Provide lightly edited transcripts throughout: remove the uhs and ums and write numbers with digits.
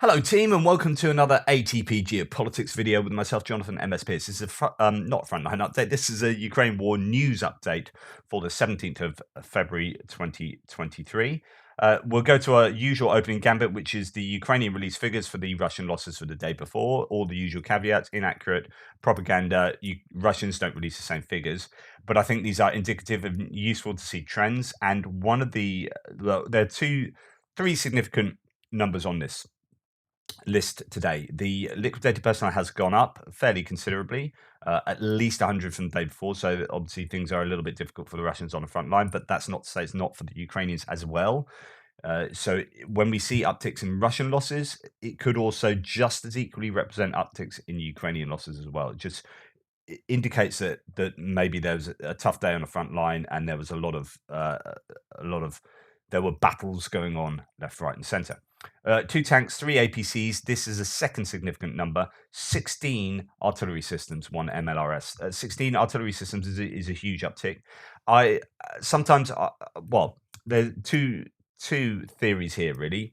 Hello, team, and welcome to another ATP Geopolitics video with myself, Jonathan MS Pierce. This is not a frontline update. This is a Ukraine war news update for the 17th of February 2023. We'll go to our usual opening gambit, which is the Ukrainian release figures for the Russian losses for the day before. All the usual caveats, inaccurate propaganda. Russians don't release the same figures, but I think these are indicative and useful to see trends. And one of there are three significant numbers on this list today. The liquidated personnel has gone up fairly considerably, at least 100 from the day before. So obviously things are a little bit difficult for the Russians on the front line, but that's not to say it's not for the Ukrainians as well. So when we see upticks in Russian losses, it could also just as equally represent upticks in Ukrainian losses as well. It just indicates that maybe there was a tough day on the front line, and there was there were battles going on left, right, and centre. 2 tanks, 3 APCs. This is a second significant number. 16 artillery systems, 1 MLRS. 16 artillery systems is a huge uptick. There are two theories here really.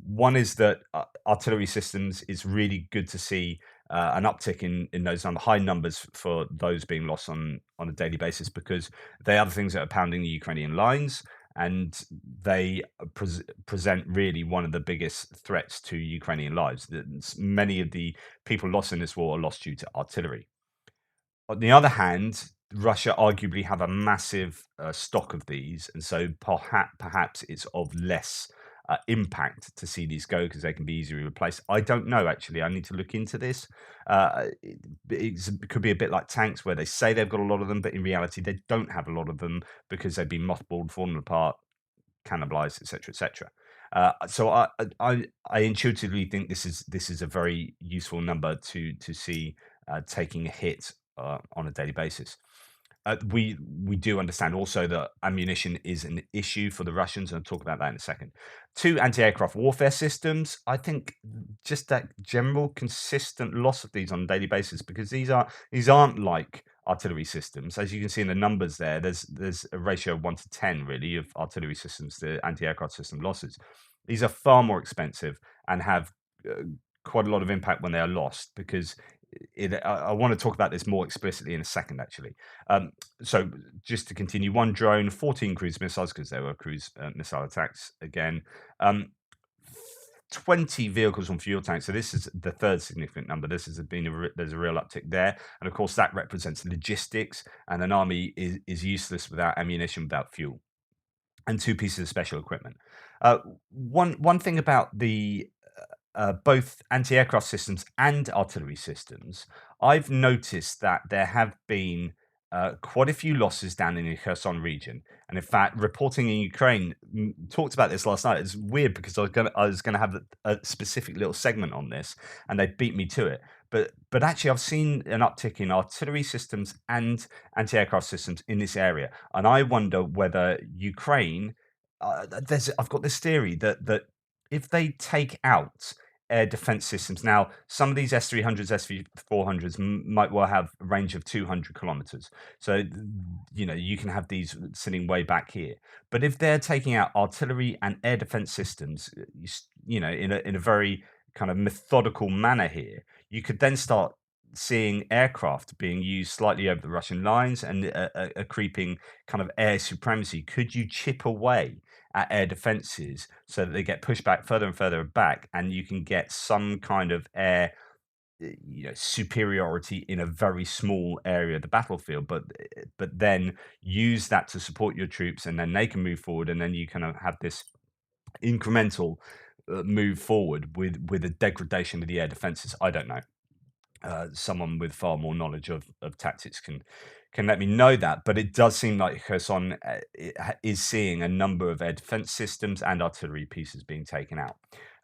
One is that artillery systems is really good to see an uptick in those high numbers for those being lost on a daily basis, because they are the things that are pounding the Ukrainian lines, and they present really one of the biggest threats to Ukrainian lives. Many of the people lost in this war are lost due to artillery. On the other hand, Russia arguably have a massive stock of these, and so perhaps it's of less impact to see these go because they can be easily replaced. I don't know, actually. I need to look into this. It could be a bit like tanks, where they say they've got a lot of them, but in reality they don't have a lot of them because they've been mothballed, fallen apart, cannibalized, etc., etc. So I intuitively think this is a very useful number to see taking a hit on a daily basis. We do understand also that ammunition is an issue for the Russians, and I'll talk about that in a second. 2 anti-aircraft warfare systems. I think just that general consistent loss of these on a daily basis, because these aren't like artillery systems. As you can see in the numbers there, there's a ratio of 1 to 10 really of artillery systems to anti-aircraft system losses. These are far more expensive and have quite a lot of impact when they are lost, because I want to talk about this more explicitly in a second, actually. So just to continue, 1 drone, 14 cruise missiles, because there were cruise missile attacks again. 20 vehicles on fuel tanks. So this is the third significant number. There's a real uptick there, and of course that represents logistics. And an army is useless without ammunition, without fuel. And 2 pieces of special equipment. One thing about the both anti-aircraft systems and artillery systems, I've noticed that there have been quite a few losses down in the Kherson region. And in fact, reporting in Ukraine talked about this last night. It's weird because I was gonna have a specific little segment on this, and they beat me to it. But actually, I've seen an uptick in artillery systems and anti-aircraft systems in this area, and I wonder whether Ukraine. I've got this theory that if they take out air defense systems. Now, some of these S-300s, S-400s might well have a range of 200 kilometers. So, you can have these sitting way back here. But if they're taking out artillery and air defense systems, in a very kind of methodical manner here, you could then start seeing aircraft being used slightly over the Russian lines, and a creeping kind of air supremacy. Could you chip away at air defenses so that they get pushed back further and further back, and you can get some kind of air superiority in a very small area of the battlefield, but then use that to support your troops, and then they can move forward, and then you kind of have this incremental move forward with a degradation of the air defenses. I don't know. Someone with far more knowledge of tactics can let me know that, but it does seem like Kherson is seeing a number of air defense systems and artillery pieces being taken out.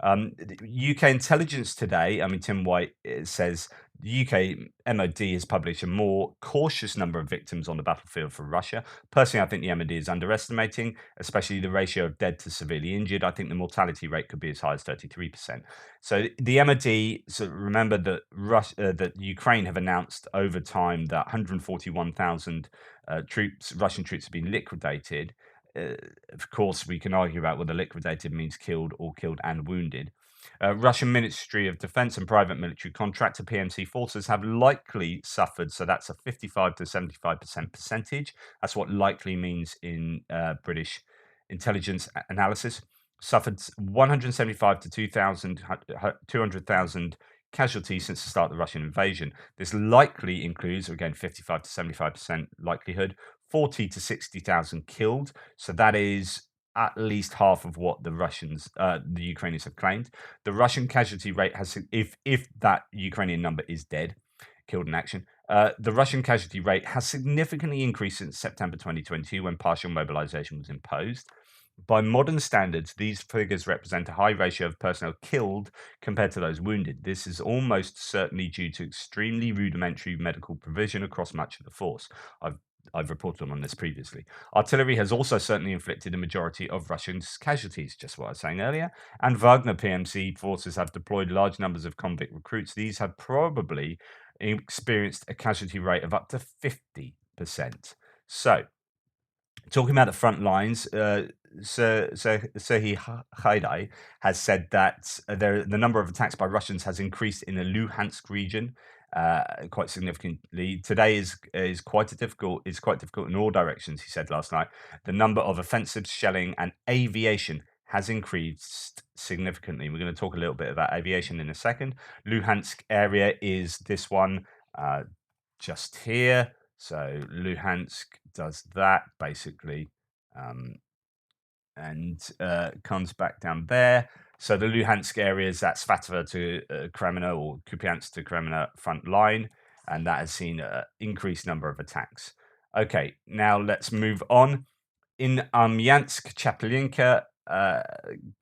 UK intelligence today, Tim White says the UK MOD has published a more cautious number of victims on the battlefield for Russia. Personally, I think the MOD is underestimating, especially the ratio of dead to severely injured. I think the mortality rate could be as high as 33%. So the MOD, so remember that that Ukraine have announced over time that 141,000 Russian troops have been liquidated. of course, we can argue about whether liquidated means killed or killed and wounded. Russian Ministry of Defense and private military contractor PMC forces have likely suffered. So that's a 55 to 75% percentage. That's what likely means in British intelligence analysis. Suffered 175 to 200,000 casualties since the start of the Russian invasion. This likely includes, again, 55 to 75% likelihood, 40 to 60,000 killed. So that is at least half of what the Ukrainians have claimed. The Russian casualty rate has, if that Ukrainian number is dead, killed in action, the Russian casualty rate has significantly increased since September 2022 when partial mobilization was imposed. By modern standards, these figures represent a high ratio of personnel killed compared to those wounded. This is almost certainly due to extremely rudimentary medical provision across much of the force. I've reported on this previously. Artillery has also certainly inflicted a majority of Russian casualties, just what I was saying earlier. And Wagner PMC forces have deployed large numbers of convict recruits. These have probably experienced a casualty rate of up to 50%. So, talking about the front lines, Serhiy Haidai has said that the number of attacks by Russians has increased in the Luhansk region quite significantly. Today is quite difficult in all directions. He said last night. The number of offensives, shelling, and aviation has increased significantly. We're going to talk a little bit about aviation in a second. Luhansk area is this one just here. So Luhansk does that basically, and comes back down there. So the Luhansk area is that Svatova to Kremina or Kupiansk to Kremina front line, and that has seen an increased number of attacks. Okay, now let's move on. In Armyansk, Chapelinka,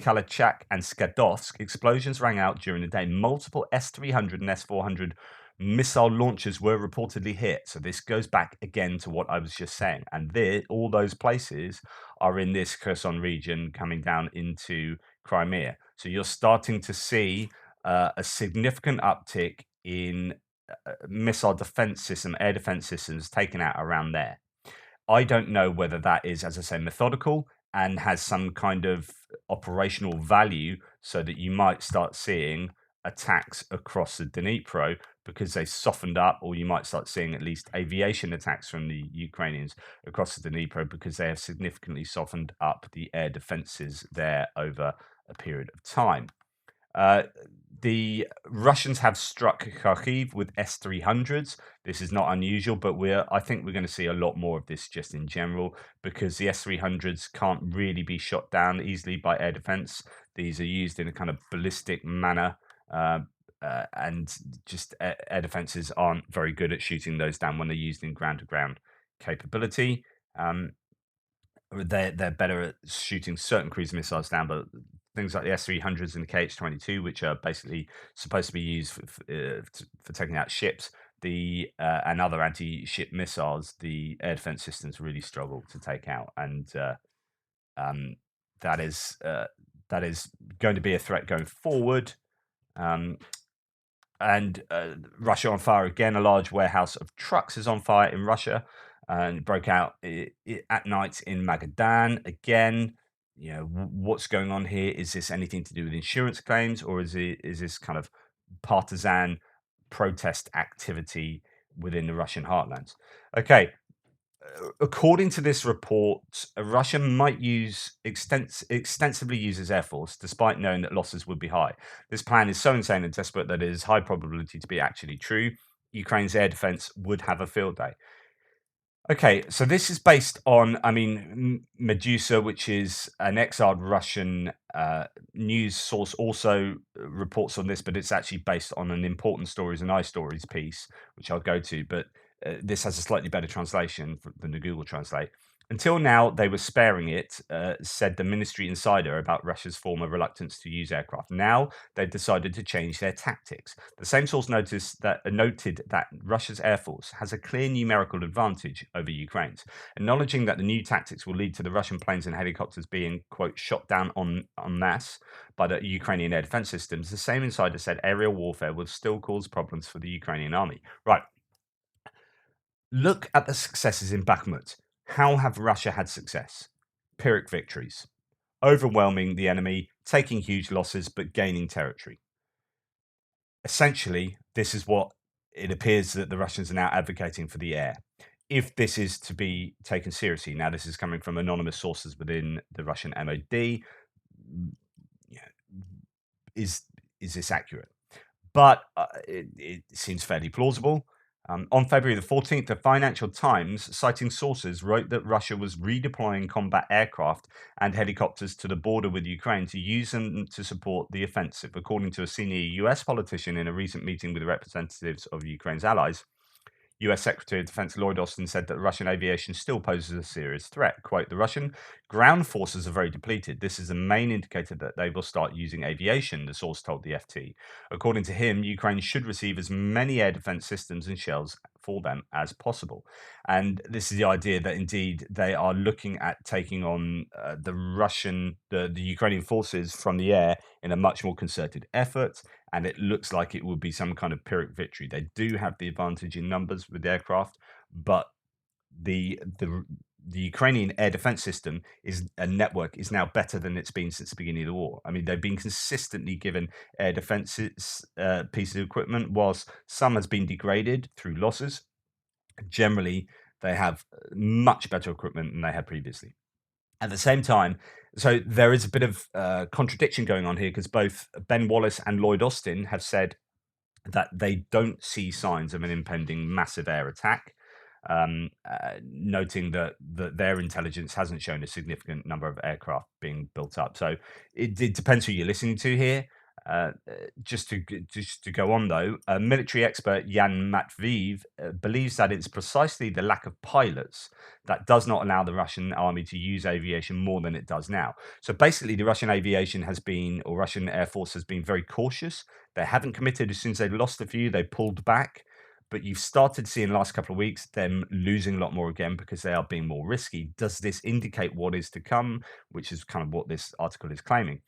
Kalachak, and Skadovsk, explosions rang out during the day. Multiple S-300 and S-400 missile launchers were reportedly hit. So this goes back again to what I was just saying. And all those places are in this Kherson region coming down into Crimea. So you're starting to see a significant uptick in missile defense system, air defense systems taken out around there. I don't know whether that is, as I say, methodical and has some kind of operational value so that you might start seeing attacks across the Dnipro because they softened up, or you might start seeing at least aviation attacks from the Ukrainians across the Dnipro because they have significantly softened up the air defenses there over a period of time. The Russians have struck Kharkiv with S-300s. This is not unusual, but I think we're going to see a lot more of this just in general because the S-300s can't really be shot down easily by air defense. These are used in a kind of ballistic manner, and just air defenses aren't very good at shooting those down when they're used in ground-to-ground capability. They're better at shooting certain cruise missiles down, but things like the S-300s and the KH-22, which are basically supposed to be used for taking out ships, and other anti-ship missiles, the air defense systems really struggle to take out, and that is going to be a threat going forward. And Russia on fire again. A large warehouse of trucks is on fire in Russia, and it broke out at night in Magadan again. What's going on here? Is this anything to do with insurance claims, or is this kind of partisan protest activity within the Russian heartlands? Okay, according to this report, Russia might extensively use its air force, despite knowing that losses would be high. This plan is so insane and desperate that it is high probability to be actually true. Ukraine's air defense would have a field day. Okay, so this is based on, Medusa, which is an exiled Russian news source, also reports on this, but it's actually based on an important stories and iStories piece, which I'll go to. But this has a slightly better translation than the Google Translate. Until now, they were sparing it, said the ministry insider about Russia's former reluctance to use aircraft. Now they've decided to change their tactics. The same source noted that Russia's air force has a clear numerical advantage over Ukraine's, acknowledging that the new tactics will lead to the Russian planes and helicopters being, quote, shot down en masse by the Ukrainian air defense systems. The same insider said aerial warfare will still cause problems for the Ukrainian army. Right. Look at the successes in Bakhmut. How have Russia had success? Pyrrhic victories, overwhelming the enemy, taking huge losses, but gaining territory. Essentially, this is what it appears that the Russians are now advocating for the air. If this is to be taken seriously, now this is coming from anonymous sources within the Russian MOD, yeah, is this accurate? But it seems fairly plausible. On February the 14th, the Financial Times, citing sources, wrote that Russia was redeploying combat aircraft and helicopters to the border with Ukraine to use them to support the offensive, according to a senior US politician in a recent meeting with representatives of Ukraine's allies. US Secretary of Defense Lloyd Austin said that Russian aviation still poses a serious threat. Quote, the Russian ground forces are very depleted. This is a main indicator that they will start using aviation, the source told the FT. According to him, Ukraine should receive as many air defense systems and shells for them as possible. And this is the idea that indeed they are looking at taking on the Ukrainian forces from the air in a much more concerted effort. And it looks like it will be some kind of Pyrrhic victory. They do have the advantage in numbers with aircraft, but the Ukrainian air defense system is a network is now better than it's been since the beginning of the war. I mean, they've been consistently given air defense pieces of equipment, whilst some has been degraded through losses. Generally, they have much better equipment than they had previously. At the same time, so there is a bit of contradiction going on here because both Ben Wallace and Lloyd Austin have said that they don't see signs of an impending massive air attack, noting that their intelligence hasn't shown a significant number of aircraft being built up. So it depends who you're listening to here. Just to go on though, a military expert Jan Matveev believes that it's precisely the lack of pilots that does not allow the Russian army to use aviation more than it does now. So basically, the Russian aviation has been, or Russian Air Force has been very cautious. They haven't committed. As soon as they lost a few, they pulled back. But you've started to see in the last couple of weeks them losing a lot more again because they are being more risky. Does this indicate what is to come? Which is kind of what this article is claiming.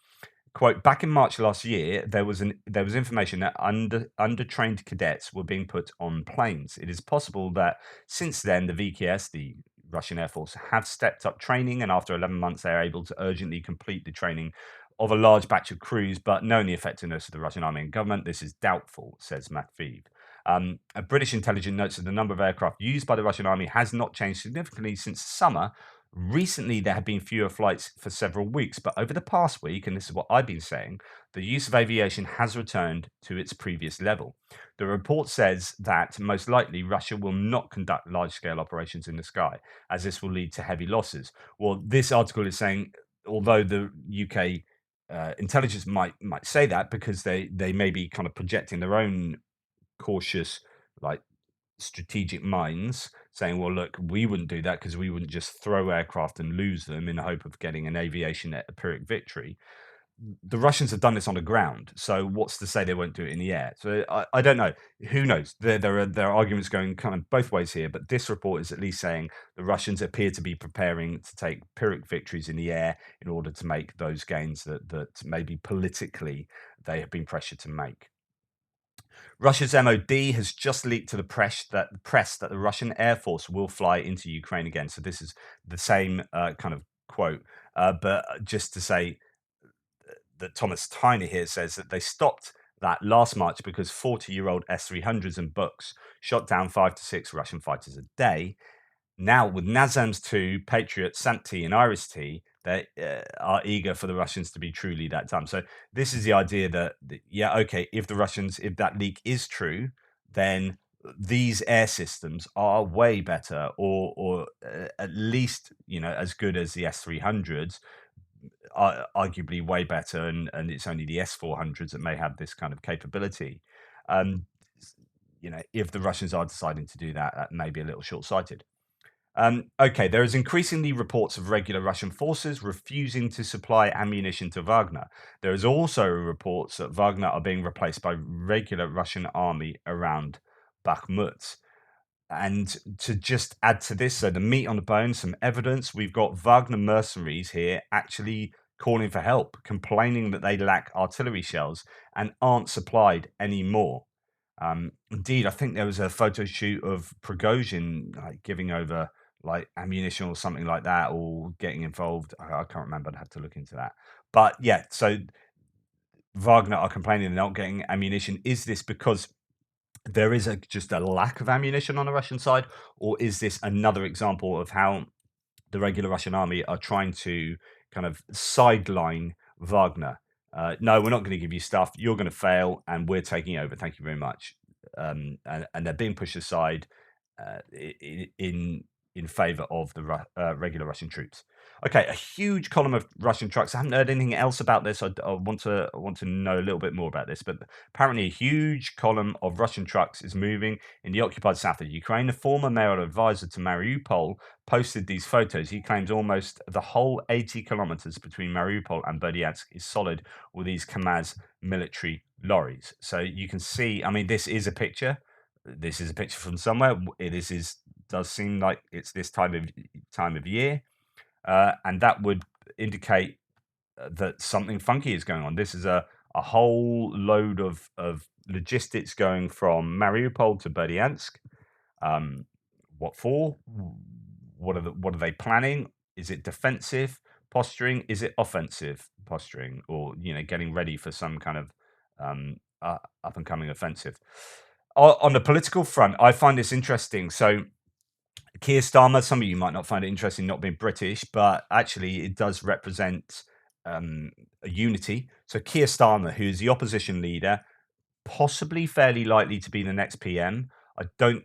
Quote, back in March last year, there was information that undertrained cadets were being put on planes. It is possible that since then the VKS, the Russian Air Force, have stepped up training, and after 11 months they are able to urgently complete the training of a large batch of crews, but knowing the effectiveness of the Russian army and government, this is doubtful, says Matveev. A British intelligence notes that the number of aircraft used by the Russian army has not changed significantly since summer. Recently, there have been fewer flights for several weeks, but over the past week, and this is what I've been saying, the use of aviation has returned to its previous level. The report says that most likely Russia will not conduct large scale operations in the sky, as this will lead to heavy losses. Well, this article is saying, although the UK intelligence might say that because they may be kind of projecting their own cautious, like strategic minds saying, well, look, we wouldn't do that because we wouldn't just throw aircraft and lose them in the hope of getting an aviation Pyrrhic victory. The Russians have done this on the ground. So what's to say they won't do it in the air? So I don't know. Who knows? There are arguments going kind of both ways here, but this report is at least saying the Russians appear to be preparing to take Pyrrhic victories in the air in order to make those gains that maybe politically they have been pressured to make. Russia's MOD has just leaked to the press that the Russian Air Force will fly into Ukraine again. So this is the same kind of quote, but just to say that Thomas Tyner here says that they stopped that last March because 40-year-old S-300s and Buks shot down 5 to 6 Russian fighters a day. Now, with NASAMS 2, Patriot, SAMP-T, and IRIS-T, they are eager for the Russians to be truly that done. So this is the idea that, yeah, okay, if that leak is true, then these air systems are way better, or at least as good as the S-300s, arguably way better, and it's only the S-400s that may have this kind of capability. If the Russians are deciding to do that, that may be a little short-sighted. Okay, there is increasingly reports of regular Russian forces refusing to supply ammunition to Wagner. There is also reports that Wagner are being replaced by regular Russian army around Bakhmut. And to just add to this, so the meat on the bone, some evidence, we've got Wagner mercenaries here actually calling for help, complaining that they lack artillery shells and aren't supplied anymore. Indeed, I think there was a photo shoot of Prigozhin giving over like ammunition or something like that, or getting involved. I can't remember. I'd have to look into that. But yeah, so Wagner are complaining they're not getting ammunition. Is this because there is just a lack of ammunition on the Russian side, or is this another example of how the regular Russian army are trying to kind of sideline Wagner? No, we're not going to give you stuff. You're going to fail, and we're taking over. Thank you very much. And they're being pushed aside in favor of the regular Russian troops. Okay, a huge column of Russian trucks. I haven't heard anything else about this. I want to know a little bit more about this. But apparently, a huge column of Russian trucks is moving in the occupied south of Ukraine. A former mayoral advisor to Mariupol posted these photos. He claims almost the whole 80 kilometers between Mariupol and Berdyansk is solid with these KAMAZ military lorries. So you can see. I mean, this is a picture. This is a picture from somewhere. It does seem like it's this time of year, and that would indicate that something funky is going on. This is a whole load of logistics going from Mariupol to Berdyansk. What for? What are they planning? Is it defensive posturing? Is it offensive posturing, or getting ready for some kind of up and coming offensive? On the political front, I find this interesting. So Keir Starmer, some of you might not find it interesting not being British, but actually it does represent a unity. So Keir Starmer, who's the opposition leader, possibly fairly likely to be the next PM. I don't.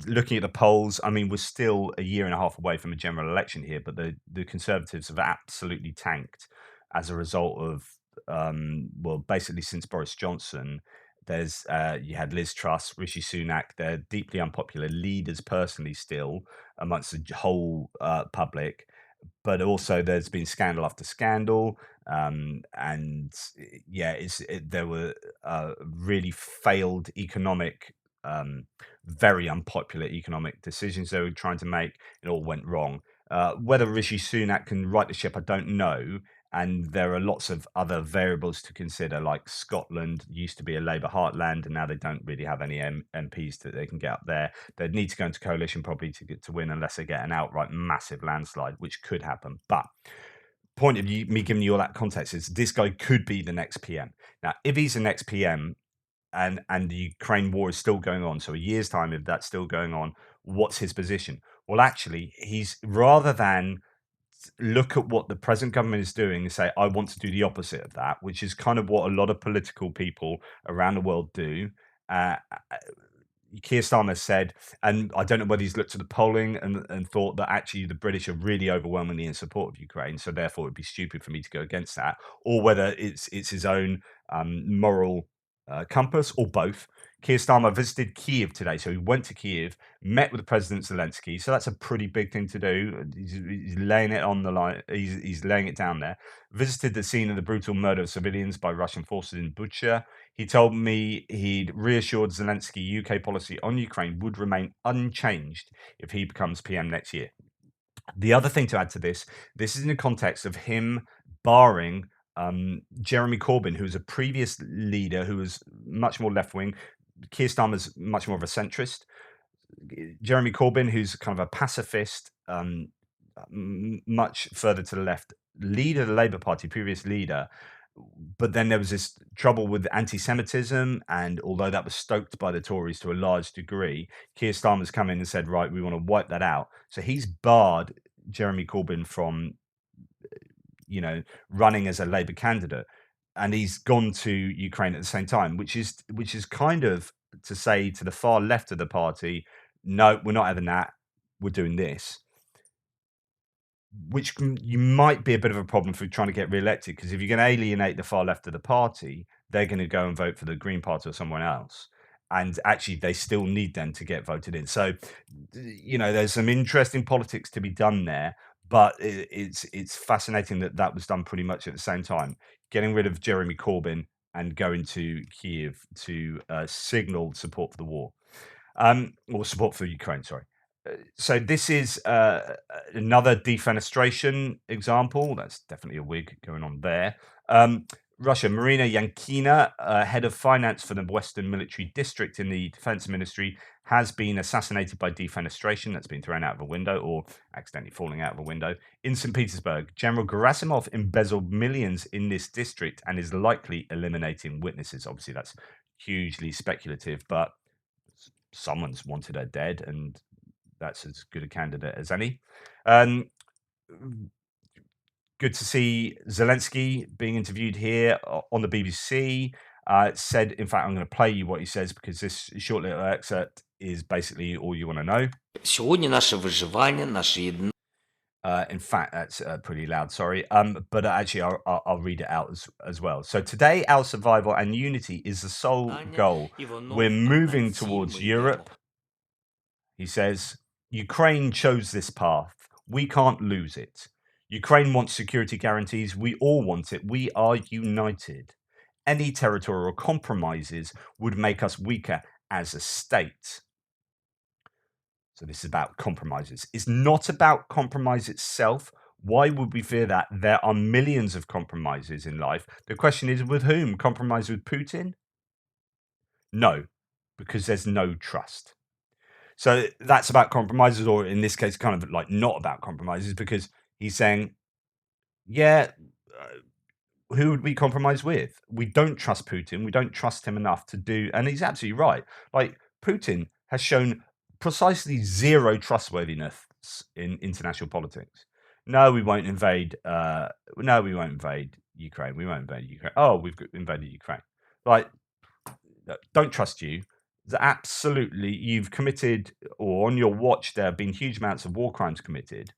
Looking at the polls, I mean, we're still a year and a half away from a general election here, but the Conservatives have absolutely tanked as a result of well, basically since Boris Johnson. There's you had Liz Truss, Rishi Sunak. They're deeply unpopular leaders personally still amongst the whole public, but also there's been scandal after scandal, and yeah, there were really failed economic, very unpopular economic decisions they were trying to make. It all went wrong. Whether Rishi Sunak can right the ship, I don't know. And there are lots of other variables to consider, like Scotland used to be a Labour heartland, and now they don't really have any MPs that they can get up there. They'd need to go into coalition probably to win, unless they get an outright massive landslide, which could happen. But point of me giving you all that context is this guy could be the next PM. Now, if he's the next PM and the Ukraine war is still going on, so a year's time, if that's still going on, what's his position? Well, actually, he's rather than look at what the present government is doing and say, I want to do the opposite of that, which is kind of what a lot of political people around the world do. Keir Starmer said, and I don't know whether he's looked at the polling and thought that actually the British are really overwhelmingly in support of Ukraine, so therefore it'd be stupid for me to go against that, or whether it's his own moral compass, or both. Keir Starmer visited Kiev today, so he went to Kiev, met with President Zelensky. So that's a pretty big thing to do. He's laying it on the line. He's laying it down there. Visited the scene of the brutal murder of civilians by Russian forces in Bucha. He told me he'd reassured Zelensky UK policy on Ukraine would remain unchanged if he becomes PM next year. The other thing to add to this is in the context of him barring Jeremy Corbyn, who was a previous leader who was much more left wing. Keir Starmer's much more of a centrist. Jeremy Corbyn, who's kind of a pacifist, much further to the left, leader of the Labour Party, previous leader. But then there was this trouble with anti-Semitism, and although that was stoked by the Tories to a large degree, Keir Starmer's come in and said, right, we want to wipe that out. So he's barred Jeremy Corbyn from, running as a Labour candidate, and he's gone to Ukraine at the same time, which is kind of to say to the far left of the party, no, we're not having that. We're doing this, which you might be a bit of a problem for trying to get re-elected, because if you're going to alienate the far left of the party, they're going to go and vote for the Green Party or someone else. And actually, they still need them to get voted in. So, there's some interesting politics to be done there. But it's fascinating that was done pretty much at the same time, getting rid of Jeremy Corbyn and going to Kiev to signal support for the war, or support for Ukraine. Sorry. So this is another defenestration example. That's definitely a wig going on there. Russia, Marina Yankina, head of finance for the Western Military District in the Defense Ministry, has been assassinated by defenestration. That's been thrown out of a window or accidentally falling out of a window. In St. Petersburg, General Gerasimov embezzled millions in this district and is likely eliminating witnesses. Obviously, that's hugely speculative, but someone's wanted her dead, and that's as good a candidate as any. Um, Good to see Zelensky being interviewed here on the BBC. Said, in fact, I'm going to play you what he says because this short little excerpt is basically all you want to know. Сьогодні наше виживання, наше єднання. In fact, that's pretty loud, sorry. But actually, I'll read it out as well. So today, our survival and unity is the sole goal. We're moving towards Europe. He says, Ukraine chose this path. We can't lose it. Ukraine wants security guarantees. We all want it. We are united. Any territorial compromises would make us weaker as a state. So this is about compromises. It's not about compromise itself. Why would we fear that? There are millions of compromises in life. The question is, with whom? Compromise with Putin? No, because there's no trust. So that's about compromises, or in this case, kind of like not about compromises, because he's saying, yeah, who would we compromise with? We don't trust Putin. We don't trust him enough to do. And he's absolutely right. Like, Putin has shown precisely zero trustworthiness in international politics. No, we won't invade. No, we won't invade Ukraine. We won't invade Ukraine. Oh, we've invaded Ukraine. Like, don't trust you. Absolutely, you've committed, or on your watch, there have been huge amounts of war crimes committed.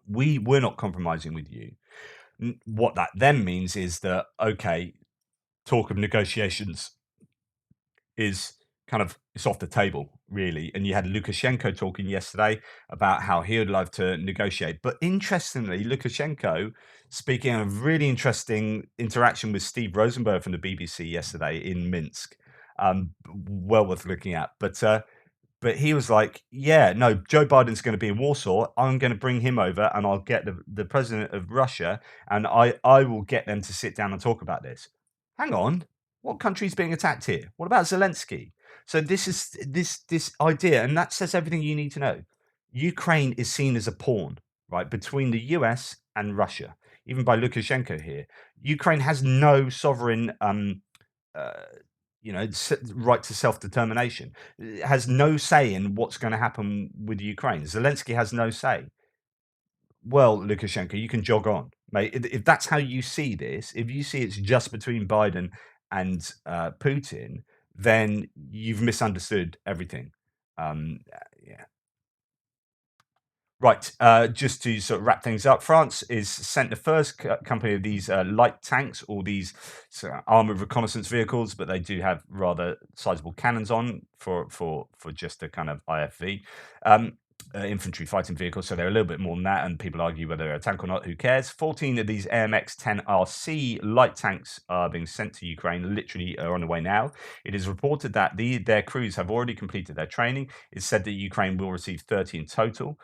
We're not compromising with you. What that then means is that, okay, talk of negotiations is kind of, it's off the table, really. And you had Lukashenko talking yesterday about how he would love to negotiate. But interestingly, Lukashenko speaking of a really interesting interaction with Steve Rosenberg from the BBC yesterday in Minsk. Well worth looking at. But he was like, yeah, no, Joe Biden's going to be in Warsaw. I'm going to bring him over and I'll get the president of Russia and I will get them to sit down and talk about this. Hang on. What country's being attacked here? What about Zelensky? So this is this idea, and that says everything you need to know. Ukraine is seen as a pawn, right, between the US and Russia, even by Lukashenko here. Ukraine has no sovereign right to self-determination. It has no say in what's going to happen with Ukraine. Zelensky has no say. Well, Lukashenko, you can jog on, mate. If that's how you see this, if you see it's just between Biden and Putin, then you've misunderstood everything. Yeah. Right, just to sort of wrap things up, France is sent the first company of these light tanks, or these armored reconnaissance vehicles, but they do have rather sizable cannons on for just a kind of IFV. Infantry fighting vehicles, so they're a little bit more than that, and people argue whether they're a tank or not, who cares. 14 of these AMX-10RC light tanks are being sent to Ukraine, literally are on the way now. It is reported that their crews have already completed their training. It's said that Ukraine will receive 30 in total.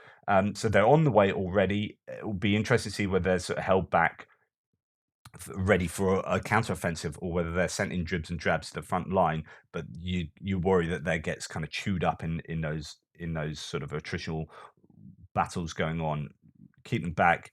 So they're on the way already. It will be interesting to see whether they're sort of held back, ready for a counteroffensive, or whether they're sent in dribs and drabs to the front line. But you worry that they gets kind of chewed up in those sort of attritional battles going on. Keep them back,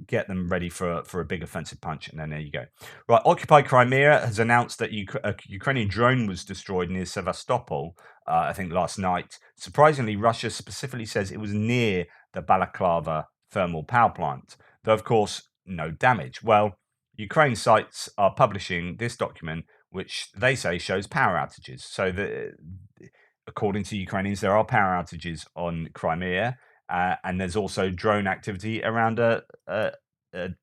get them ready for a big offensive punch, and then there you go. Right, Occupied Crimea has announced that a Ukrainian drone was destroyed near Sevastopol, I think last night. Surprisingly, Russia specifically says it was near the Balaklava thermal power plant, though of course no damage. Well, Ukraine sites are publishing this document, which they say shows power outages. So according to Ukrainians, there are power outages on Crimea. And there's also drone activity around a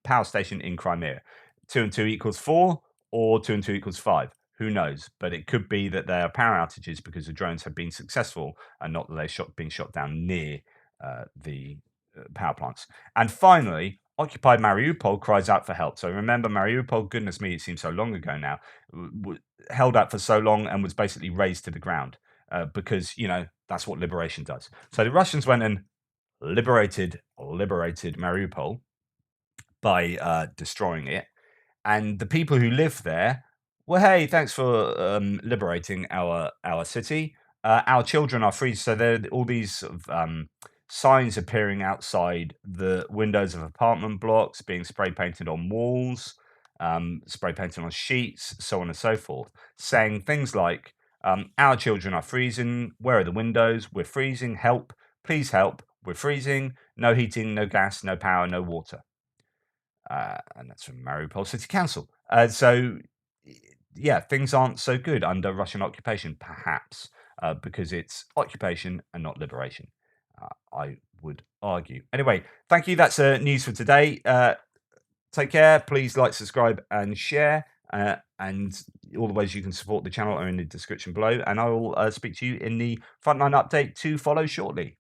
power station in Crimea. 2 and 2 equals 4, or 2 and 2 equals 5. Who knows? But it could be that there are power outages because the drones have been successful and not that they're being shot down near the power plants. And finally, occupied Mariupol cries out for help. So remember, Mariupol, goodness me, it seems so long ago now, held out for so long and was basically razed to the ground because, that's what liberation does. So the Russians went and liberated Mariupol by destroying it, and the people who live there, well, hey, thanks for liberating our city. Our children are free. So there are all these sort of signs appearing outside the windows of apartment blocks, being spray painted on walls, spray painted on sheets, so on and so forth, saying things like, our children are freezing. Where are the windows? We're freezing. Help. Please help. We're freezing. No heating, no gas, no power, no water. And that's from Mariupol City Council. Yeah, things aren't so good under Russian occupation, perhaps, because it's occupation and not liberation. I would argue. Anyway, thank you. That's news for today. Take care. Please like, subscribe, and share. And all the ways you can support the channel are in the description below. And I will speak to you in the frontline update to follow shortly.